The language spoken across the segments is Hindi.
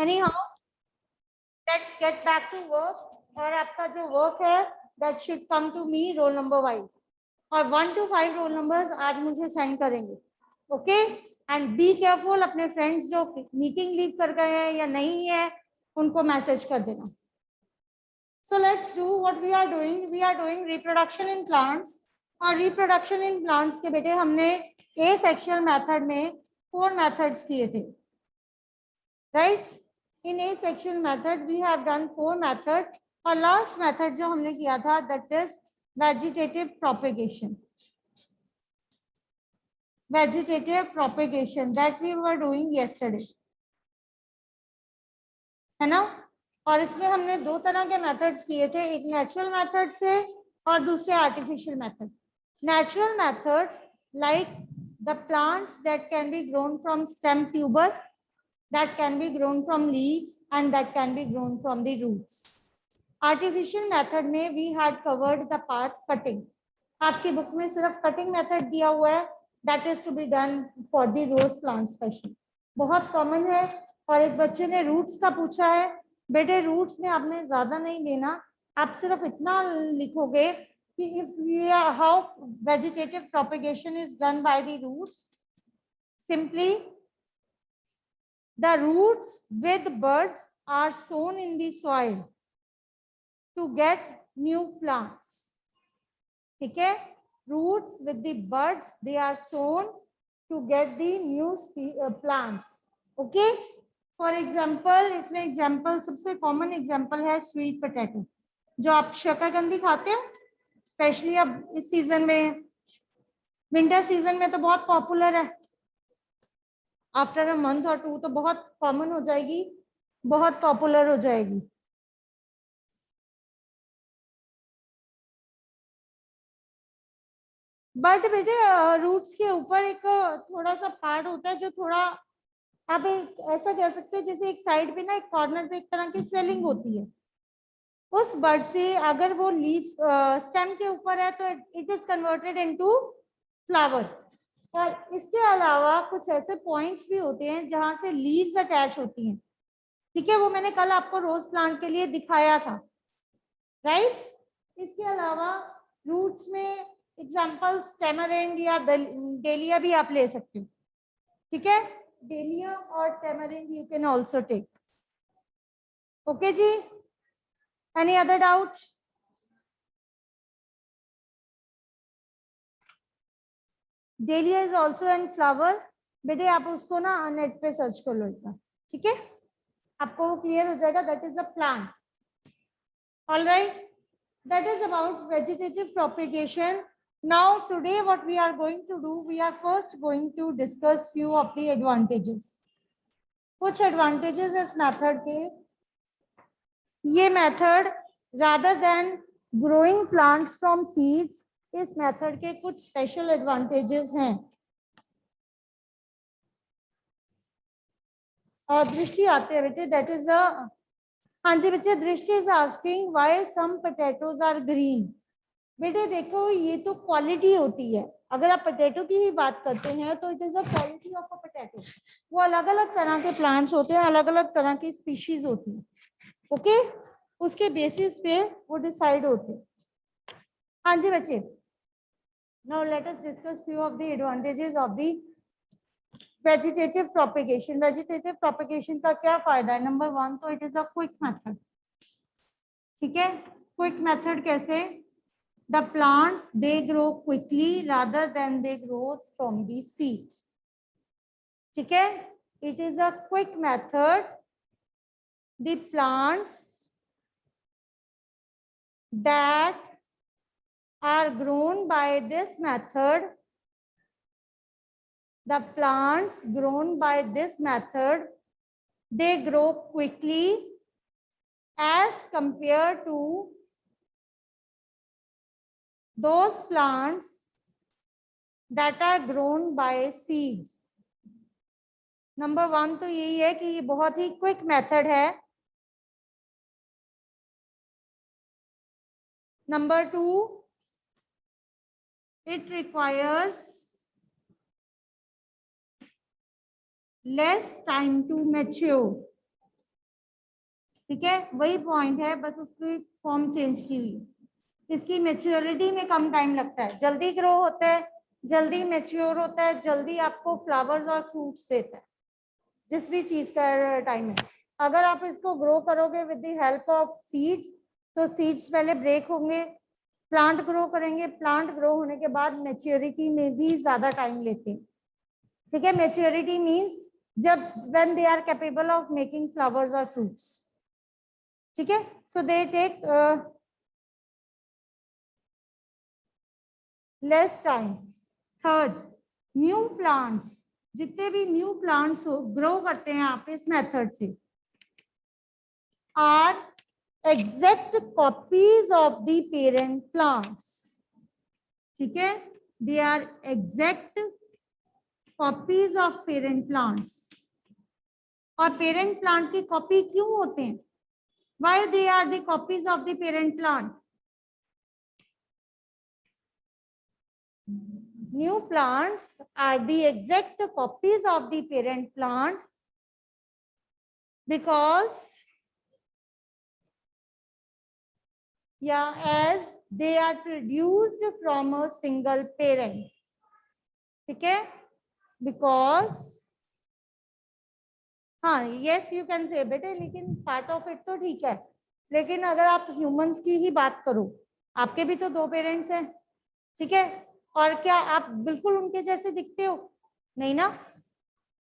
Anyhow, let's get back to work. और आपका जो वर्क है that should come to me roll number wise. और 1 to 5 रोल नंबर्स आज मुझे सेंड करेंगे. Okay, and be careful. अपने फ्रेंड्स जो मीटिंग लीव कर गए हैं या नहीं है उनको मैसेज कर देना. So let's do what we are doing. We are doing reproduction in plants. और रिप्रोडक्शन इन प्लांट्स के बेटे हमने ए सेक्शुअल मेथड में 4 मेथड्स किए थे, right. In asexual method we have done 4 method. और लास्ट मेथड जो हमने किया था that is vegetative propagation. Vegetative propagation that we were doing yesterday, है ना. और इसमें हमने 2 तरह के मेथड्स किए थे, एक नेचुरल मेथड से और दूसरे artificial method. Natural methods like the plants that can be grown from stem tuber, that can be grown from leaves and that can be grown from the roots. Artificial method में we had covered the part cutting. आपकी बुक में सिर्फ कटिंग मेथड दिया हुआ है, that is to be done for the rose plant special. बहुत कॉमन है. और एक बच्चे ने रूट्स का पूछा है. बेटे रूट्स में आपने ज्यादा नहीं लेना, आप सिर्फ इतना लिखोगे कि if we are how vegetative propagation is done by the roots. Simply the roots with birds are sown in the soil to get new plants. ठीक है, roots with the buds they are sown to get the new plants. Okay, for example इसमें एग्जाम्पल सबसे कॉमन एग्जाम्पल है स्वीट पोटैटो, जो आप शकरकंदी खाते हो. स्पेशली अब इस सीजन में, विंटर सीजन में तो बहुत पॉपुलर है. आफ्टर अ मंथ और 2 तो बहुत कॉमन हो जाएगी, बहुत पॉपुलर हो जाएगी. बट बेटे रूट्स के ऊपर एक थोड़ा सा पार्ट होता है जो थोड़ा, आप ऐसा कह सकते हो जैसे एक साइड पे ना, एक कॉर्नर पे एक तरह की स्वेलिंग होती है. उस बर्ड से अगर वो लीफ स्टेम के ऊपर है तो it is converted into flower. और इसके अलावा कुछ ऐसे पॉइंट्स भी होते हैं जहां से लीव्स अटैच होती हैं. ठीक है, वो मैंने कल आपको रोज प्लांट के लिए दिखाया था, राइट. इसके अलावा रूट्स में एग्जाम्पल टेमरिंड या डेलिया भी आप ले सकते हो. ठीक है, डेलिया और tamarind you can also take. Okay जी, any other doubt? Dahlia is also an flower. बेटे आप उसको ना नेट पे सर्च कर लो एक बार. ठीक है, आपको वो क्लियर हो जाएगा. That is a plant. All right, that is about vegetative propagation. Now today what we are going to do, we are first going to discuss few of the advantages. कुछ advantages इस method के. ये method rather than growing plants from seeds, इस method के कुछ special advantages हैं. और दृष्टि आते हैं बेटे, that is a, हाँ जी बच्चे, Drishti is asking why some potatoes are green. बेटे देखो ये तो क्वालिटी होती है. अगर आप पोटैटो की ही बात करते हैं तो it is a quality of a potato. वो अलग अलग तरह के प्लांट्स होते हैं, अलग अलग तरह की स्पीशीज होती है. ओके, उसके बेसिस पे वो डिसाइड होते हैं. हाँ जी बच्चे, now let us discuss few of the advantages of the vegetative propagation. Vegetative propagation का क्या फायदा है? नंबर 1 तो it is a quick method. ठीक है, क्विक मेथड कैसे? The plants they grow quickly rather than they grow from the seed. ठीक है, it is a quick method. The plants that are grown by this method, the plants grown by this method, they grow quickly as compared to those plants that are grown by seeds. Number 1 तो यही है कि ये बहुत ही क्विक मेथड है. Number 2, it requires less time to mature. ठीक है, वही पॉइंट है, बस उसकी फॉर्म चेंज की हुई। इसकी मेच्योरिटी में कम टाइम लगता है, जल्दी ग्रो होता है, जल्दी मेच्योर होता है, जल्दी आपको फ्लावर्स और फ्रूट्स देता है, जिस भी चीज का टाइम है। अगर आप इसको ग्रो करोगे with the help of seeds, तो सीड्स पहले ब्रेक होंगे, प्लांट ग्रो करेंगे, प्लांट ग्रो होने के बाद मेच्योरिटी में भी ज्यादा टाइम लेते हैं। ठीक है, मेच्योरिटी मींस जब when they are capable of making flowers और फ्रूट्स। ठीक है, so they take less time. Third, new plants, जितने भी न्यू प्लांट्स हो ग्रो करते हैं आप इस मेथड से, are exact copies of the parent plants. ठीक है, they are exact copies of parent plants. और parent plant की कॉपी क्यों होते हैं? Why they are the copies of the parent plant? New plants are the exact copies of the parent plant because as they are produced from a single parent. ठीक है, because हाँ यस यू कैन से बेटे, लेकिन पार्ट ऑफ इट तो ठीक है, लेकिन अगर आप ह्यूमंस की ही बात करो, आपके भी तो 2 पेरेंट्स हैं। ठीक है, और क्या आप बिल्कुल उनके जैसे दिखते हो? नहीं ना।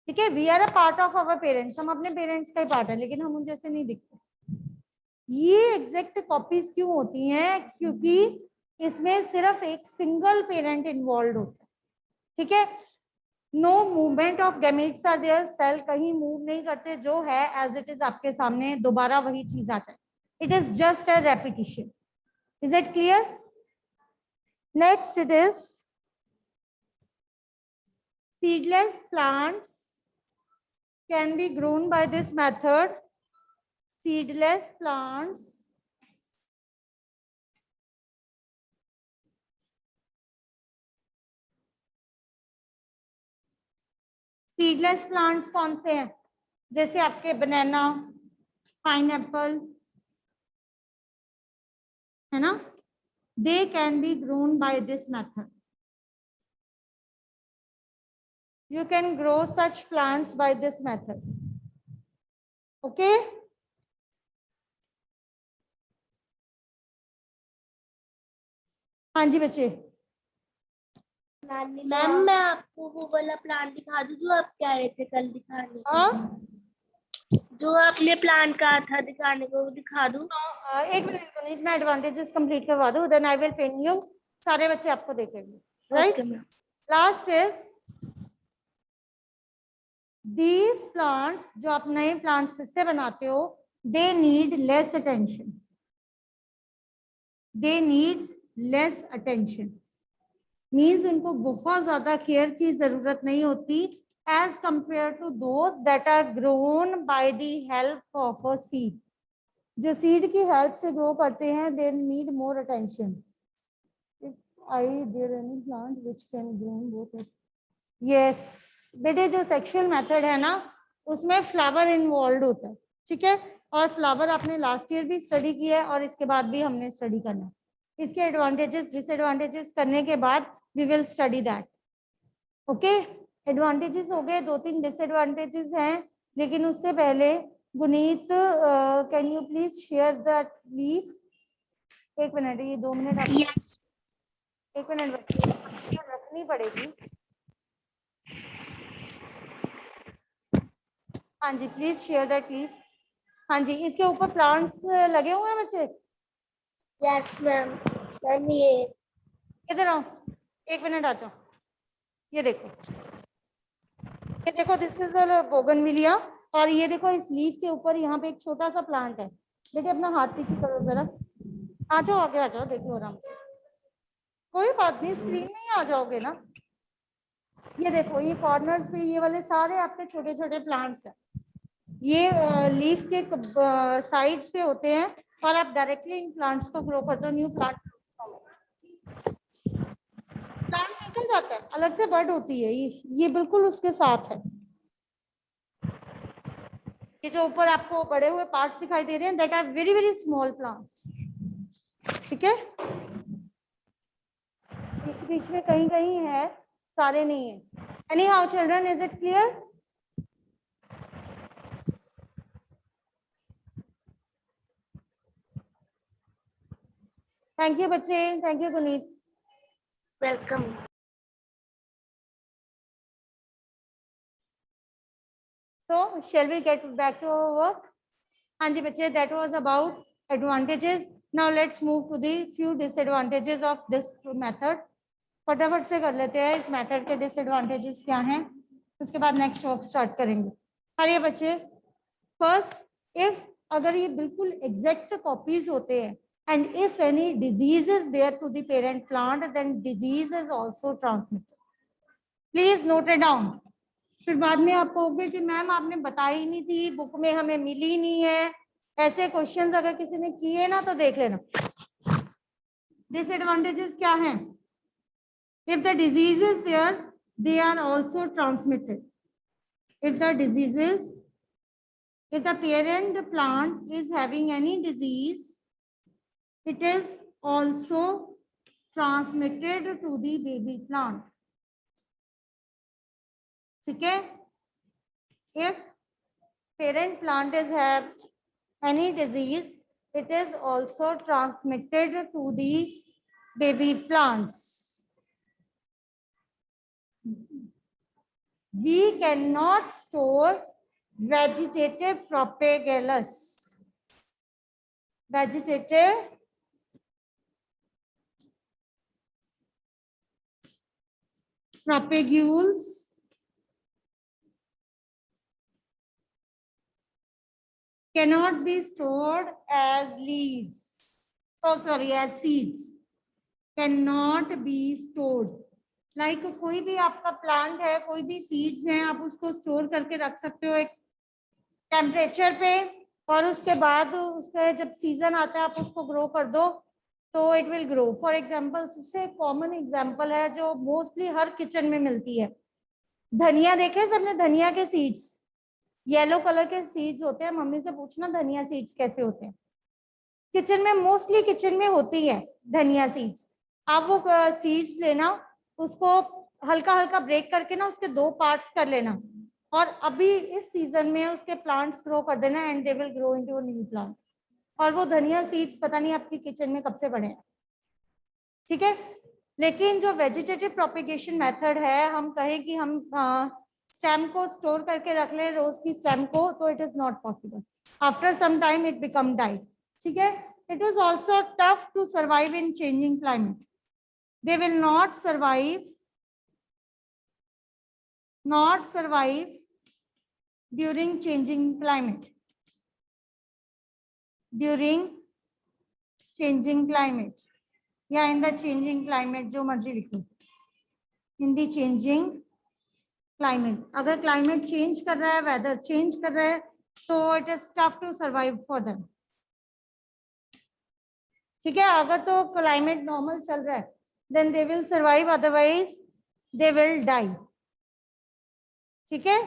ठीक है, we are a part of our parents, हम अपने पेरेंट्स का ही पार्ट है, लेकिन हम उन जैसे नहीं दिखते। ये एग्जैक्ट कॉपीज क्यों होती हैं? क्योंकि इसमें सिर्फ एक सिंगल पेरेंट इन्वॉल्व होता है। ठीक है, no movement of gametes are there, cell कहीं मूव नहीं करते, जो है एज इट इज आपके सामने दोबारा वही चीज आ जाए, it is just a repetition. Is it clear? Next it is seedless plants can be grown by this method. Seedless plants seedless plants कौन से हैं? जैसे आपके बनाना, पाइनएप्पल, है ना, they can be grown by this method. You can grow such plants by this method. Okay? हाँ जी बच्चे। मैम मैं आपको वो वाला प्लांट दिखा दूं जो आप कह रहे थे कल दिखाने हाँ, जो आपने प्लान कहा था दिखाने को, वो दिखा दूं? एक मिनट, मैं एडवांटेजेस कंप्लीट करवा दूं, then I will pen you, सारे बच्चे आपको देखेंगे, right? Last is these plants, जो आप नए प्लांट्स इससे बनाते हो, they need less attention, they need less attention, means उनको बहुत ज्यादा केयर की जरूरत नहीं होती as compare to those that are grown by the help of a seed. जो सीड की हेल्प से ग्रो करते हैं, they need more attention. If I there any plant which can grow both, yes बेटे, जो सेक्सुअल मेथड है ना, उसमें फ्लावर इन्वॉल्व होता है। ठीक है, और फ्लावर आपने लास्ट ईयर भी स्टडी किया है और इसके बाद भी हमने स्टडी करना है। इसके एडवांटेजेस डिसएडवांटेजेस करने के बाद we will study that. Okay, advantages हो गए, 2-3 डिसएडवांटेजेस हैं, लेकिन उससे पहले Guneet, can you please share that leaf? 1 minute, ये 2 मिनट आप yes. 1 मिनट बच्चे रखनी पड़ेगी। हाँ जी, प्लीज शेयर दैट लीफ। हाँ जी, इसके ऊपर प्लांट्स लगे हुए हैं बच्चे? Yes ma'am. मैम ये इधर आओ, 1 मिनट आ जाओ। ये देखो, ये देखो, दिस इज बोगनविलिया, और ये देखो इस लीफ के ऊपर यहाँ पे एक छोटा सा प्लांट है। देखिए, अपना हाथ पीछे करो जरा, आ जाओ, आगे आ जाओ, देखो आराम से, कोई बात नहीं, स्क्रीन में ही आ जाओगे ना। ये देखो, ये कॉर्नर्स पे ये वाले सारे आपके छोटे छोटे प्लांट्स हैं, ये लीफ के साइड्स पे होते हैं, और आप डायरेक्टली इन प्लांट्स को ग्रो कर दो, न्यू प्लांट निकल जाता है, अलग से बर्ड होती है, ये बिल्कुल उसके साथ है। ये जो ऊपर आपको बड़े हुए पार्ट्स दिखाई दे रहे हैं, that are very very small plants. ठीक है, बीच बीच में कहीं कहीं है, सारे नहीं है। Anyhow children, is it clear? Thank you बच्चे, thank you Guneet. Welcome. So shall we get back to our work? हाँ जी बच्चे, that was about advantages. Now let's move to the few disadvantages of this method. फटाफट से कर लेते हैं इस मेथड के disadvantages क्या हैं, उसके बाद नेक्स्ट वर्क स्टार्ट करेंगे। अरे बच्चे, फर्स्ट, इफ अगर ये बिल्कुल एग्जैक्ट कॉपीज होते हैं and if any disease is there to the parent plant, then disease is also transmitted. Please note it down. फिर बाद में आप कहोगे कि मैम आपने बताई नहीं थी, बुक में हमें मिली नहीं है। ऐसे क्वेश्चंस अगर किसी ने किए ना तो देख लेना। डिसएडवांटेजेस क्या हैं? If the disease is there, they are also transmitted. If the diseases, if the parent plant is having any disease, it is also transmitted to the baby plant. ठीक है, if parent plant is have any disease, it is also transmitted to the baby plants. We cannot store vegetative propagules. Vegetative propagules cannot be stored as leaves. Oh, sorry, as seeds. Cannot be stored. Like कोई भी आपका प्लांट है, कोई भी सीड्स हैं, आप उसको स्टोर करके रख सकते हो एक टेम्परेचर पे, और उसके बाद उसका जब सीजन आता है आप उसको ग्रो कर दो तो it will grow. For example, सबसे कॉमन एग्जाम्पल है जो मोस्टली हर किचन में मिलती है, धनिया। देखे सबने धनिया के सीड्स, येलो कलर के सीड्स होते हैं। मम्मी से पूछना धनिया सीड्स कैसे होते हैं। किचन में, मोस्टली किचन में होती है धनिया सीड्स। आप वो सीड्स लेना, उसको हल्का हल्का ब्रेक करके ना उसके 2 पार्ट्स कर लेना, और अभी इस सीजन में उसके प्लांट्स ग्रो कर देना, and they will grow into a new plant. और वो धनिया सीड्स पता नहीं आपकी किचन में कब से पड़े हैं। ठीक है, लेकिन जो वेजिटेटिव प्रोपिगेशन मेथड है, हम कहें कि हम स्टेम को स्टोर करके रख ले, रोज की स्टेम को, तो it is not possible. After some time it become died. ठीक है, it is also tough to survive in changing climate. They will not survive during changing climate. During changing climate या इन द चेंजिंग क्लाइमेट, जो मर्जी लिखो, इन द चेंजिंग क्लाइमेट। अगर क्लाइमेट चेंज कर रहा है, वेदर चेंज कर रहा है, तो it is tough to survive for them. ठीक है, अगर तो क्लाइमेट नॉर्मल चल रहा है then they will survive, otherwise they will die. ठीक है,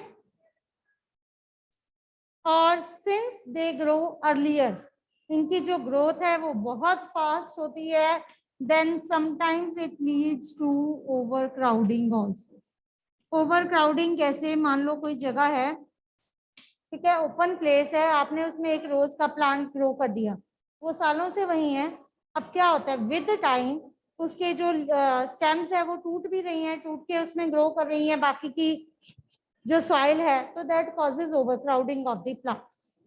और सिंस दे ग्रो अर्लियर, इनकी जो ग्रोथ है वो बहुत फास्ट होती है, then sometimes it leads to overcrowding also. Overcrowding कैसे? मान लो कोई जगह है, ठीक है, ओपन प्लेस है, आपने उसमें एक रोज का प्लांट ग्रो कर दिया, वो सालों से वही है। अब क्या होता है, विद टाइम उसके जो स्टेम्स है वो टूट भी रही हैं, टूट के उसमें ग्रो कर रही हैं बाकी की जो सॉइल है, तो that causes over crowding of the plants.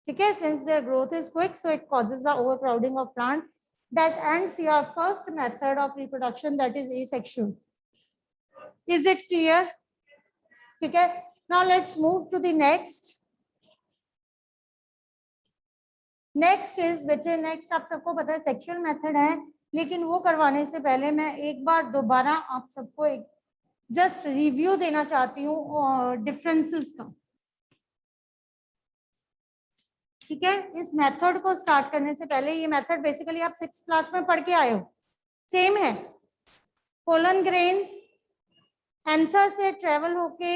ठीक है, since their growth is quick, so it causes the over crowding of plant. That ends your first method of reproduction, that is asexual. Is it clear? ठीक है, now let's move to the next. Next is बच्चे, next आप सबको पता है सेक्सुअल मेथड है, लेकिन वो करवाने से पहले मैं एक बार दोबारा आप सबको एक जस्ट रिव्यू देना चाहती हूँ डिफरेंसेस का। ठीक है, इस मेथड को स्टार्ट करने से पहले, ये मेथड बेसिकली आप 6th क्लास में पढ़ के आए हो, सेम है। पोलन ग्रेन्स एंथर से ट्रेवल होके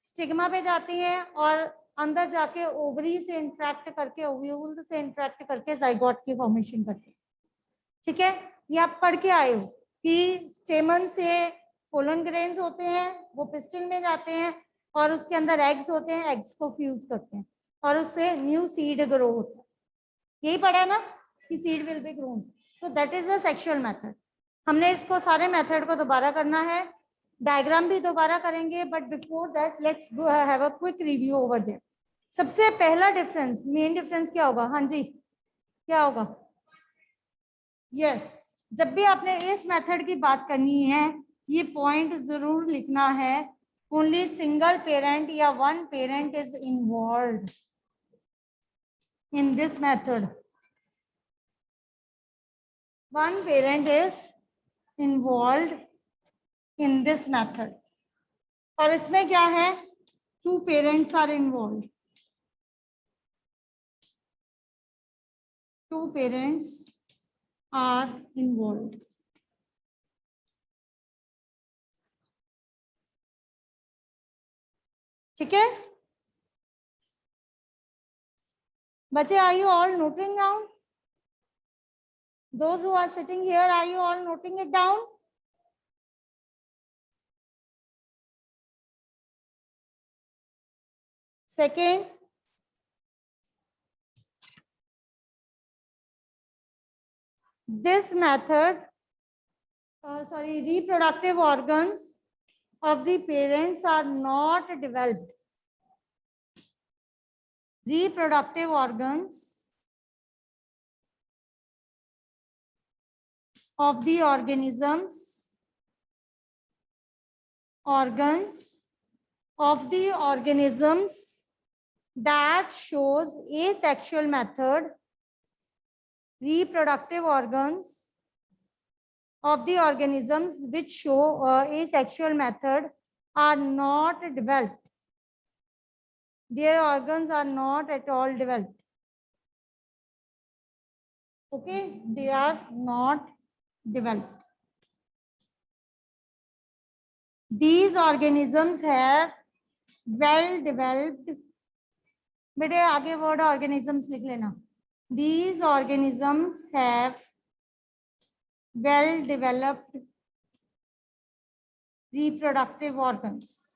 स्टिग्मा पे जाती है और अंदर जाके ओवरी से इंटरेक्ट करके ओव्यूल से इंटरेक्ट करके जाइगोट की फॉर्मेशन करते हैं। ठीक है, ये आप पढ़ के आए हो कि स्टेमन से पोलन ग्रेन्स होते हैं, वो पिस्टन में जाते हैं और उसके अंदर एग्स होते हैं, एग्स को फ्यूज करते हैं और उससे न्यू सीड ग्रो होता है। यही पढ़ा है ना कि सीड विल बी ग्रोन। तो that is a sexual method. हमने इसको सारे मेथड को दोबारा करना है, डायग्राम भी दोबारा करेंगे, but before that let's have a quick review over there. सबसे पहला डिफरेंस, मेन डिफरेंस क्या होगा? हाँ जी, क्या होगा? यस, जब भी आपने इस मेथड की बात करनी है, ये पॉइंट जरूर लिखना है, ओनली सिंगल पेरेंट या one parent is involve in this method. One parent is involved in this method. और इसमें क्या है? Two parents are involved. Two parents are involved. ठीक है बच्चे, are you all noting down? Those who are sitting here, are you all noting it down? Second, this method, reproductive organs of the parents are not developed. Reproductive organs of the organs of the organisms that shows asexual method, reproductive organs of the organisms which show asexual method are not developed. Their organs are not at all developed. Okay, they are not developed. These organisms have well developed, बेटे आगे वर्ड organisms लिख लेना. These organisms have well developed reproductive organs.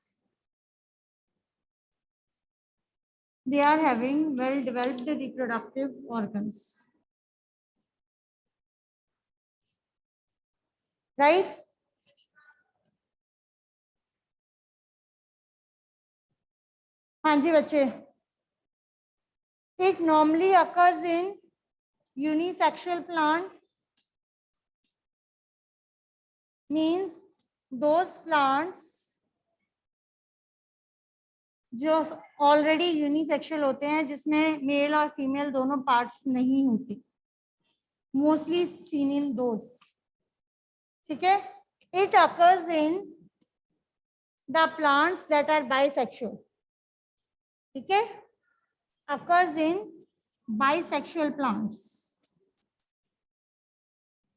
They are having well developed reproductive organs. Right? हाँ जी बच्चे, it normally occurs in unisexual plant, means those plants जो ऑलरेडी यूनिसेक्सुअल होते हैं, जिसमें मेल और फीमेल दोनों पार्ट्स नहीं होते, मोस्टली सीन इन दोस. ठीक है, it occurs in the plants that are bisexual. ठीक है, occurs in bisexual plants.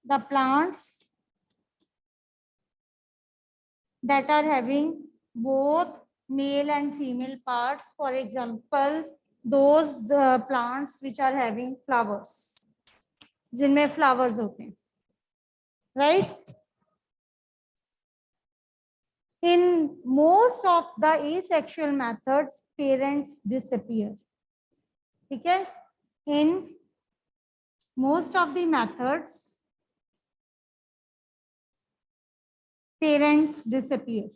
The plants that are having both male and female parts, for example, those the plants which are having flowers, जिनमें flowers होते हैं, right? In most of the asexual methods, parents disappear. ठीक है, in most of the methods, parents disappear.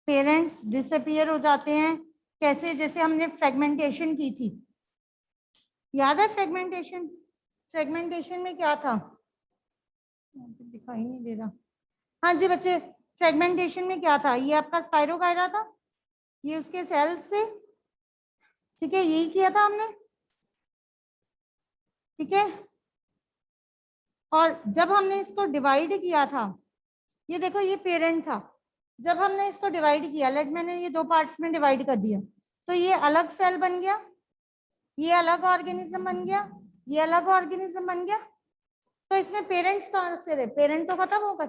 Parents disappear हो जाते हैं. कैसे? जैसे हमने फ्रेगमेंटेशन की थी, याद है? फ्रेगमेंटेशन में क्या था? दिखाई नहीं दे रहा. हाँ जी बच्चे, फ्रेगमेंटेशन में क्या था? ये आपका स्पाइरोगायरा था, ये उसके सेल्स थे. ठीक है, यही किया था हमने. ठीक है, और जब हमने इसको डिवाइड किया था, ये देखो ये पेरेंट था, जब हमने इसको डिवाइड किया, लेट मैंने ये दो पार्ट्स में डिवाइड कर दिया, तो ये अलग सेल बन गया, ये अलग ऑर्गेनिज्म बन गया, ये अलग ऑर्गेनिज्म बन गया. तो इसमें पेरेंट्स कहाँ से रहे? पेरेंट तो खत्म हो गए.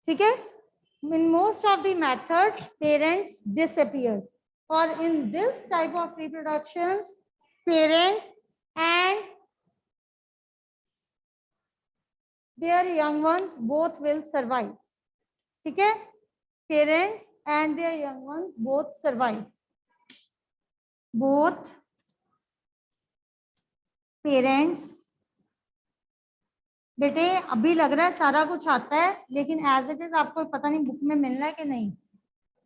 ठीक है, in most of the methods, parents disappear. Or in this type of reproductions, parents and their young ones both will survive. ठीक है? Parents and their young ones both survive. Both parents. बेटे अभी लग रहा है सारा कुछ आता है, लेकिन एज इट इज आपको पता नहीं बुक में मिलना है कि नहीं.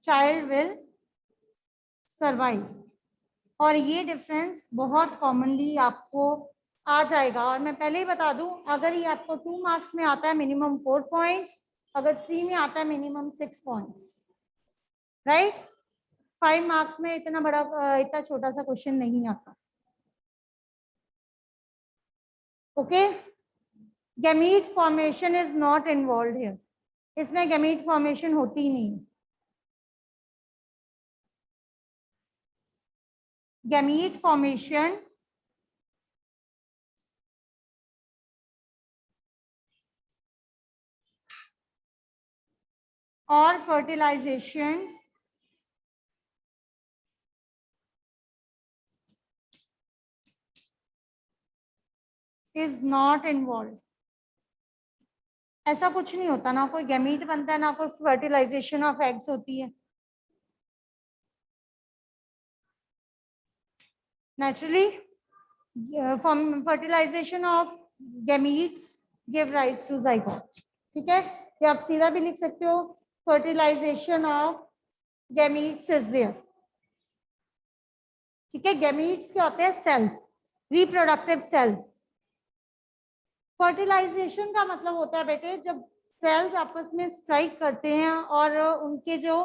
Child will survive. और ये डिफरेंस बहुत कॉमनली आपको आ जाएगा. और मैं पहले ही बता दूं, अगर ये आपको 2 मार्क्स में आता है मिनिमम 4 पॉइंट्स, अगर 3 में आता है मिनिमम 6 पॉइंट्स, राइट. 5 मार्क्स में इतना बड़ा इतना छोटा सा क्वेश्चन नहीं आता. Okay. Gamete formation is not involve here. इसमें गैमीट फॉर्मेशन होती ही नहीं. गैमीट फॉर्मेशन और फर्टिलाइजेशन इज नॉट इन्वॉल्व. ऐसा कुछ नहीं होता, ना कोई गैमीट बनता है, ना कोई फर्टिलाइजेशन ऑफ एग्स होती है. Naturally, fertilization of gametes give rise to zygote. ठीक है, ये आप सीधा भी लिख सकते हो. Fertilization of gametes is there. ठीक है. gametes क्या होते हैं? Sales, reproductive cells. फर्टिलाइजेशन का मतलब होता है बेटे जब सेल्स आपस में स्ट्राइक करते हैं और उनके जो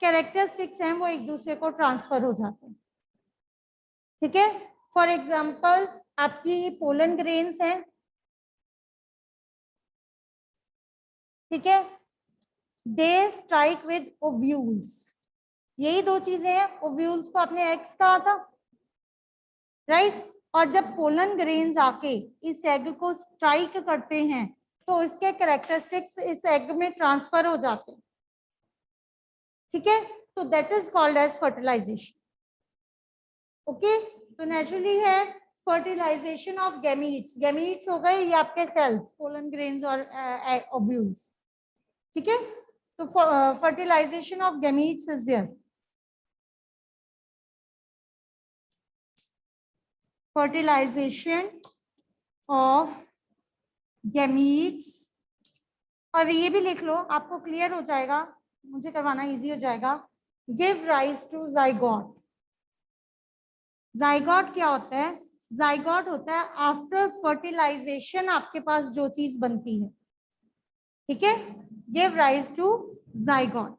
कैरेक्टरिस्टिक्स हैं वो एक दूसरे को ट्रांसफर हो जाते हैं. ठीक है. फॉर एग्जाम्पल आपकी पोलन ग्रेन्स हैं. ठीक है. They strike with ovules. यही 2 चीजें हैं. ओव्यूल्स को आपने एग्स कहा था, राइट. और जब पोलन ग्रेन्स आके इस एग को स्ट्राइक करते हैं तो इसके कैरेक्टरिस्टिक्स इस एग में ट्रांसफर हो जाते हैं. ठीक है. तो that is called as fertilisation. Okay. तो नेचुरली है फर्टिलाइजेशन ऑफ गैमीट्स. गैमीट्स हो गए ये आपके सेल्स, पोलन ग्रेन्स और ओव्यूल्स. ठीक है. तो fertilisation of gametes is there. Fertilisation of gametes. और ये भी लिख लो, आपको क्लियर हो जाएगा, मुझे करवाना इजी हो जाएगा. Give rise to zygote. Zygote क्या होता है? जाइगोट होता है आफ्टर फर्टिलाइजेशन आपके पास जो चीज बनती है. ठीक है. Give rise to zygote.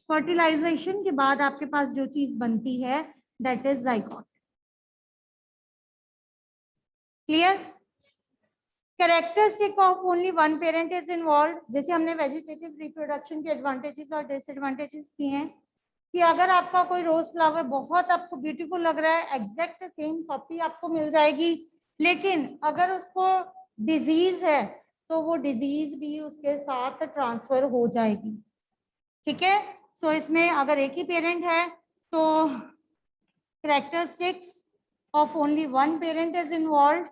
Fertilisation के बाद आपके पास जो चीज बनती है that is zygote. Clear? Characteristic of only one parent is involve. जैसे हमने वेजिटेटिव रिप्रोडक्शन के एडवांटेजेस और डिसएडवांटेजेस किए हैं कि अगर आपका कोई रोज फ्लावर बहुत आपको ब्यूटीफुल लग रहा है, एग्जैक्ट सेम कॉपी आपको मिल जाएगी, लेकिन अगर उसको डिजीज है तो वो डिजीज भी उसके साथ ट्रांसफर हो जाएगी. ठीक है. सो इसमें अगर एक ही पेरेंट है तो characteristics of only one parent is involve.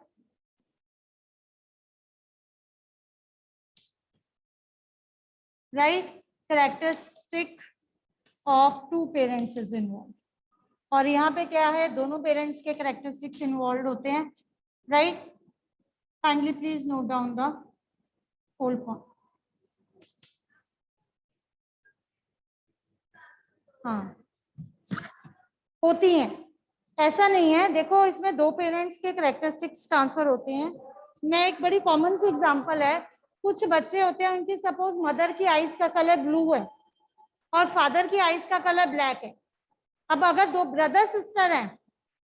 Right. Characteristic of 2 parents is involve. और यहाँ पे क्या है? दोनों पेरेंट्स के कैरेक्टरिस्टिक्स इन्वॉल्व होते हैं. Right. Kindly please note down the whole point. हाँ, होती हैं. ऐसा नहीं है. देखो इसमें 2 पेरेंट्स के कैरेक्टरिस्टिक्स ट्रांसफर होते हैं. मैं एक बड़ी कॉमन सी एग्जांपल है. कुछ बच्चे होते हैं उनकी सपोज मदर की आईज का कलर ब्लू है और फादर की आईज का कलर ब्लैक है. अब अगर 2 ब्रदर सिस्टर हैं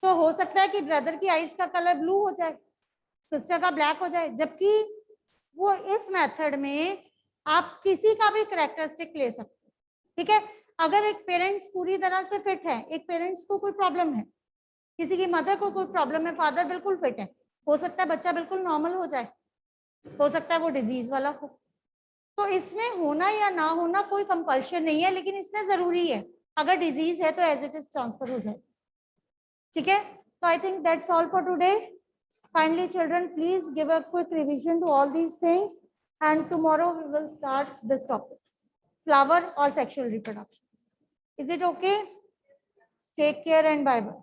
तो हो सकता है कि ब्रदर की आईज का कलर ब्लू हो जाए, सिस्टर का ब्लैक हो जाए. जबकि वो इस मेथड में आप किसी का भी कैरेक्टरिस्टिक ले सकते हो. ठीक है. अगर एक पेरेंट्स पूरी तरह से फिट है, एक पेरेंट्स को कोई प्रॉब्लम है, किसी की मदर को कोई प्रॉब्लम है, फादर बिल्कुल फिट है, हो सकता है बच्चा बिल्कुल नॉर्मल हो जाए, हो सकता है वो डिजीज वाला हो. तो इसमें होना या ना होना कोई कंपल्शन नहीं है, लेकिन इसमें जरूरी है, अगर डिजीज है तो एज इट इज ट्रांसफर हो जाए। ठीक है, तो I think that's all for today. Kindly children, please give a quick revision to all these things, and tomorrow we will start this topic, flower or sexual reproduction. Is it okay? Take care and bye bye.